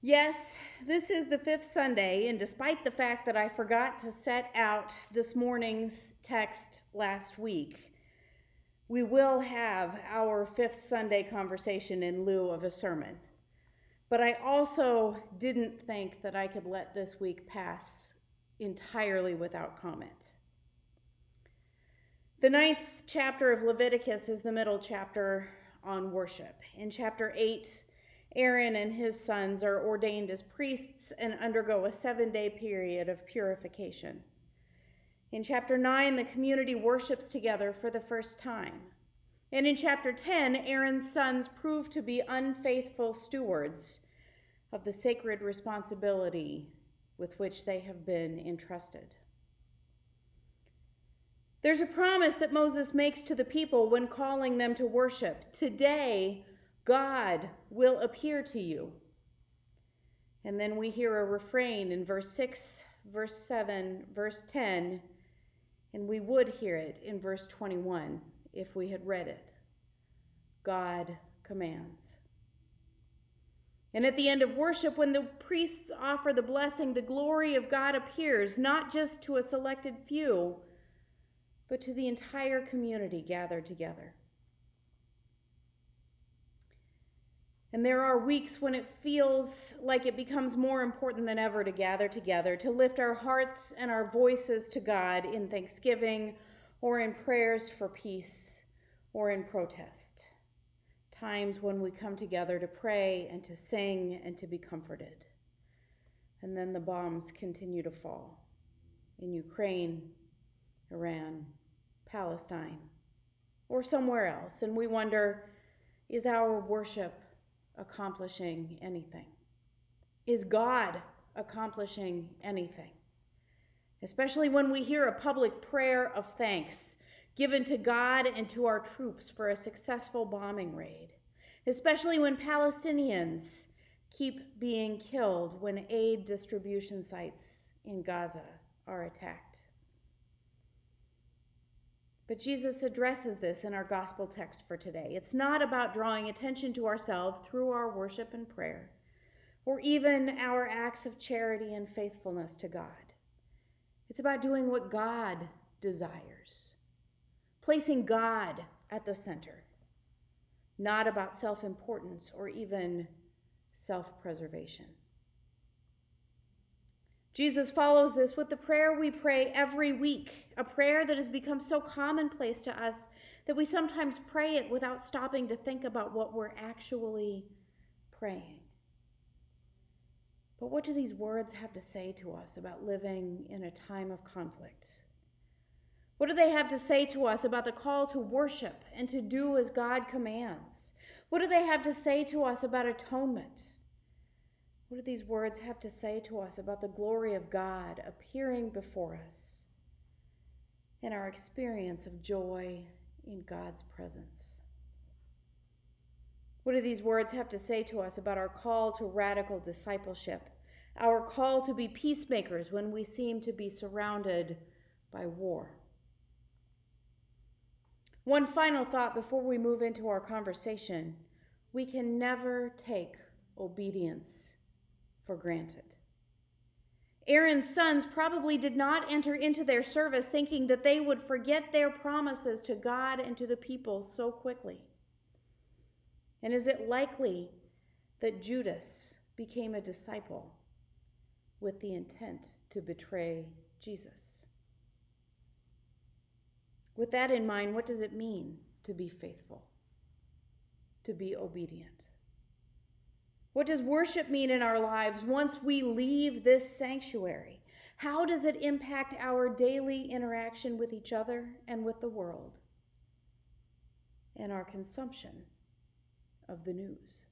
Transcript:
Yes, this is the fifth Sunday, and despite the fact that I forgot to set out this morning's text last week, we will have our fifth Sunday conversation in lieu of a sermon. But I also didn't think that I could let this week pass entirely without comment. The 9th chapter of Leviticus is the middle chapter on worship. In chapter 8, Aaron and his sons are ordained as priests and undergo a 7-day period of purification. In chapter 9, the community worships together for the first time. And in chapter 10, Aaron's sons prove to be unfaithful stewards of the sacred responsibility with which they have been entrusted. There's a promise that Moses makes to the people when calling them to worship. Today, God will appear to you. And then we hear a refrain in verse 6, verse 7, verse 10, and we would hear it in verse 21 if we had read it. God commands. And at the end of worship, when the priests offer the blessing, the glory of God appears, not just to a selected few, but to the entire community gathered together. And there are weeks when it feels like it becomes more important than ever to gather together, to lift our hearts and our voices to God in thanksgiving or in prayers for peace or in protest. Times when we come together to pray and to sing and to be comforted. And then the bombs continue to fall in Ukraine, Iran, Palestine, or somewhere else. And we wonder, is our worship accomplishing anything? Is God accomplishing anything? Especially when we hear a public prayer of thanks given to God and to our troops for a successful bombing raid. Especially when Palestinians keep being killed when aid distribution sites in Gaza are attacked. But Jesus addresses this in our gospel text for today. It's not about drawing attention to ourselves through our worship and prayer, or even our acts of charity and faithfulness to God. It's about doing what God desires, placing God at the center, not about self-importance or even self-preservation. Jesus follows this with the prayer we pray every week, a prayer that has become so commonplace to us that we sometimes pray it without stopping to think about what we're actually praying. But what do these words have to say to us about living in a time of conflict? What do they have to say to us about the call to worship and to do as God commands? What do they have to say to us about atonement? What do these words have to say to us about the glory of God appearing before us and our experience of joy in God's presence? What do these words have to say to us about our call to radical discipleship, our call to be peacemakers when we seem to be surrounded by war? One final thought before we move into our conversation. We can never take obedience for granted. Aaron's sons probably did not enter into their service thinking that they would forget their promises to God and to the people so quickly. And is it likely that Judas became a disciple with the intent to betray Jesus? With that in mind, what does it mean to be faithful, to be obedient? What does worship mean in our lives once we leave this sanctuary? How does it impact our daily interaction with each other and with the world, and our consumption of the news?